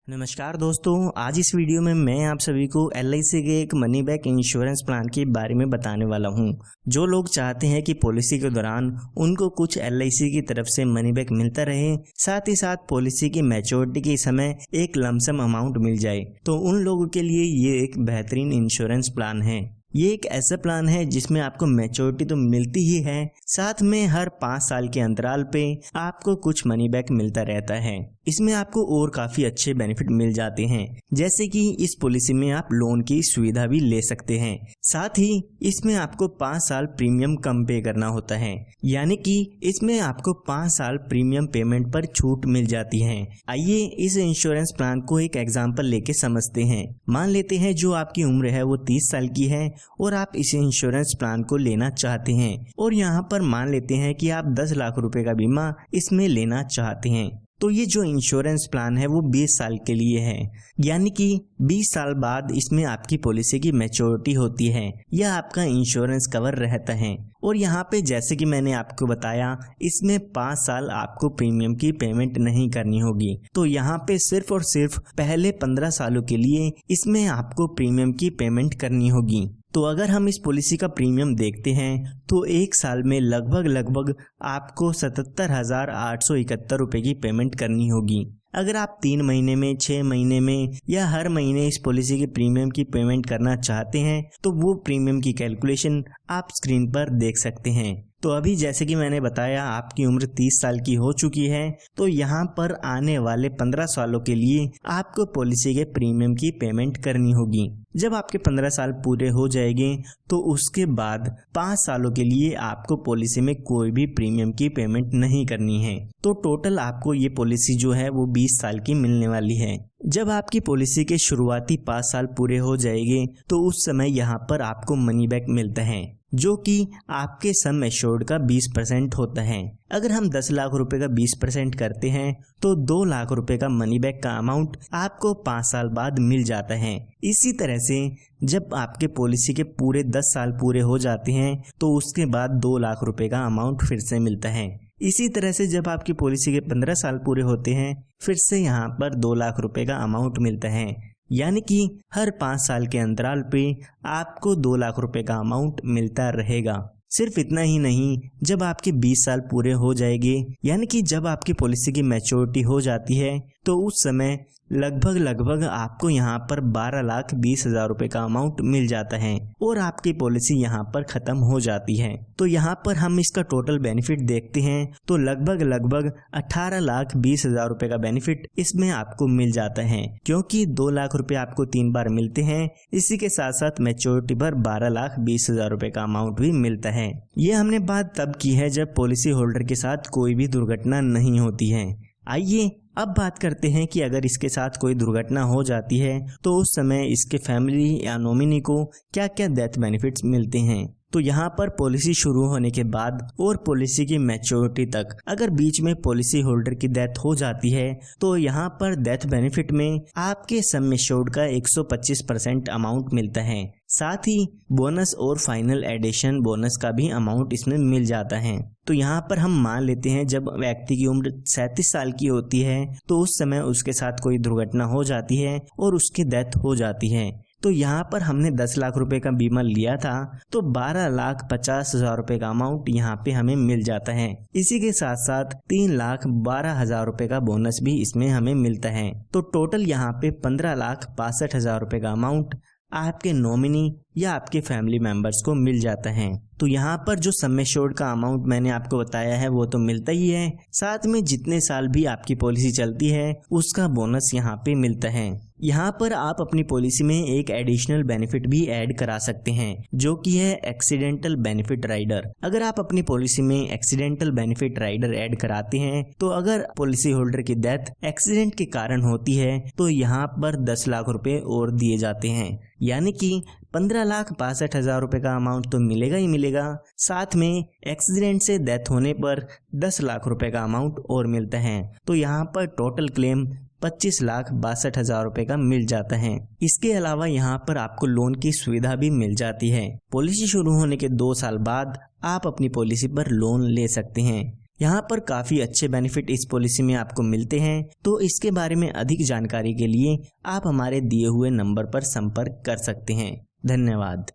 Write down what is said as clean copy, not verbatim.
नमस्कार दोस्तों, आज इस वीडियो में मैं आप सभी को LIC के एक मनी बैक इंश्योरेंस प्लान के बारे में बताने वाला हूं। जो लोग चाहते हैं कि पॉलिसी के दौरान उनको कुछ LIC की तरफ से मनी बैक मिलता रहे, साथ ही साथ पॉलिसी की मैच्योरिटी के समय एक लमसम अमाउंट मिल जाए, तो उन लोगों के लिए ये एक बेहतरीन इंश्योरेंस प्लान है। ये एक ऐसा प्लान है जिसमें आपको मैच्योरिटी तो मिलती ही है, साथ में हर 5 साल के अंतराल पे आपको कुछ मनी बैक मिलता रहता है। इसमें आपको और काफी अच्छे बेनिफिट मिल जाते हैं, जैसे कि इस पॉलिसी में आप लोन की सुविधा भी ले सकते हैं। साथ ही इसमें आपको 5 साल प्रीमियम कम पे करना होता है, यानी कि इसमें आपको 5 साल प्रीमियम पेमेंट पर छूट मिल जाती है। आइए इस इंश्योरेंस प्लान को एक एग्जांपल लेके समझते हैं। मान लेते हैं जो आपकी उम्र है वो 30 साल की है और आप इस इंश्योरेंस प्लान को लेना चाहते हैं, और यहाँ पर मान लेते हैं कि आप 10 लाख रुपए का बीमा इसमें लेना चाहते हैं। तो ये जो इंश्योरेंस प्लान है वो 20 साल के लिए है, यानी कि 20 साल बाद इसमें आपकी पॉलिसी की मैच्योरिटी होती है या आपका इंश्योरेंस कवर रहता है। और यहाँ पे जैसे कि मैंने आपको बताया, इसमें 5 साल आपको प्रीमियम की पेमेंट नहीं करनी होगी। तो यहाँ पे सिर्फ और सिर्फ पहले 15 सालों के लिए इसमें आपको प्रीमियम की पेमेंट करनी होगी। तो अगर हम इस पॉलिसी का प्रीमियम देखते हैं तो एक साल में लगभग आपको 77,871 रुपए की पेमेंट करनी होगी। अगर आप 3 महीने में, 6 महीने में या हर महीने इस पॉलिसी के प्रीमियम की पेमेंट करना चाहते हैं तो वो प्रीमियम की कैलकुलेशन आप स्क्रीन पर देख सकते हैं। तो अभी जैसे कि मैंने बताया आपकी उम्र 30 साल की हो चुकी है, तो यहाँ पर आने वाले 15 सालों के लिए आपको पॉलिसी के प्रीमियम की पेमेंट करनी होगी। जब आपके 15 साल पूरे हो जाएंगे तो उसके बाद 5 सालों के लिए आपको पॉलिसी में कोई भी प्रीमियम की पेमेंट नहीं करनी है। तो टोटल आपको ये पॉलिसी जो है वो 20 साल की मिलने वाली है। जब आपकी पॉलिसी के शुरुआती 5 साल पूरे हो जाएंगे तो उस समय यहाँ पर आपको मनी बैक मिलता है, जो कि आपके सम एश्योर्ड का 20% होता है। अगर हम 10 लाख रुपए का 20% करते हैं तो 2 लाख रुपए का मनी बैक का अमाउंट आपको 5 साल बाद मिल जाता है। इसी तरह से जब आपके पॉलिसी के पूरे 10 साल पूरे हो जाते हैं तो उसके बाद 2 लाख रुपए का अमाउंट फिर से मिलता है। इसी तरह से जब आपकी पॉलिसी के 15 साल पूरे होते हैं फिर से यहाँ पर 2 लाख रुपए का अमाउंट मिलता है, यानी कि हर 5 साल के अंतराल पे आपको 2 लाख रुपए का अमाउंट मिलता रहेगा। सिर्फ इतना ही नहीं, जब आपके 20 साल पूरे हो जाएंगे, यानी कि जब आपकी पॉलिसी की मैच्योरिटी हो जाती है, तो उस समय लगभग आपको यहाँ पर 12,20,000 रुपए का अमाउंट मिल जाता है और आपकी पॉलिसी यहाँ पर खत्म हो जाती है। तो यहाँ पर हम इसका टोटल बेनिफिट देखते हैं तो लगभग 18,20,000 रुपए का बेनिफिट इसमें आपको मिल जाता है, क्योंकि 2 लाख रुपए आपको 3 बार मिलते हैं। इसी के साथ साथ मैच्योरिटी पर 12,20,000 रुपए का अमाउंट भी मिलता है। ये हमने बात तब की है जब पॉलिसी होल्डर के साथ कोई भी दुर्घटना नहीं होती है। आइए अब बात करते हैं कि अगर इसके साथ कोई दुर्घटना हो जाती है तो उस समय इसके फैमिली या नॉमिनी को क्या क्या डेथ बेनिफिट्स मिलते हैं। तो यहाँ पर पॉलिसी शुरू होने के बाद और पॉलिसी की मैच्योरिटी तक अगर बीच में पॉलिसी होल्डर की डेथ हो जाती है तो यहाँ पर डेथ बेनिफिट में आपके सम एश्योर्ड का 125% अमाउंट मिलता है। साथ ही बोनस और फाइनल एडिशन बोनस का भी अमाउंट इसमें मिल जाता है। तो यहाँ पर हम मान लेते हैं जब व्यक्ति की उम्र 37 साल की होती है तो उस समय उसके साथ कोई दुर्घटना हो जाती है और उसकी डेथ हो जाती है। तो यहाँ पर हमने 10 लाख रुपए का बीमा लिया था तो 12,50,000 रुपए का अमाउंट यहाँ पे हमें मिल जाता है। इसी के साथ साथ 3,12,000 रुपए का बोनस भी इसमें हमें मिलता है। तो टोटल यहाँ पे 15,62,000 रुपए का अमाउंट आपके नॉमिनी या आपके फैमिली मेंबर्स को मिल जाता है। तो यहाँ पर जो सम एश्योर्ड का अमाउंट मैंने आपको बताया है वो तो मिलता ही है, साथ में जितने साल भी आपकी पॉलिसी चलती है उसका बोनस यहाँ पे मिलता है। यहाँ पर आप अपनी पॉलिसी में एक एडिशनल बेनिफिट भी ऐड करा सकते हैं, जो कि है एक्सीडेंटल बेनिफिट राइडर। अगर आप अपनी पॉलिसी में एक्सीडेंटल बेनिफिट राइडर ऐड कराते हैं तो अगर पॉलिसी होल्डर की डेथ एक्सीडेंट के कारण होती है तो यहाँ पर 10 लाख रुपए और दिए जाते हैं, यानी कि 15,62,000 रुपए का अमाउंट तो मिलेगा ही मिलेगा, साथ में एक्सीडेंट से डेथ होने पर 10 लाख रुपए का अमाउंट और मिलता है। तो यहाँ पर टोटल क्लेम 25,62,000 रुपए का मिल जाता है। इसके अलावा यहाँ पर आपको लोन की सुविधा भी मिल जाती है। पॉलिसी शुरू होने के 2 साल बाद आप अपनी पॉलिसी पर लोन ले सकते हैं। यहाँ पर काफ़ी अच्छे बेनिफिट इस पॉलिसी में आपको मिलते हैं। तो इसके बारे में अधिक जानकारी के लिए आप हमारे दिए हुए नंबर पर संपर्क कर सकते हैं। धन्यवाद।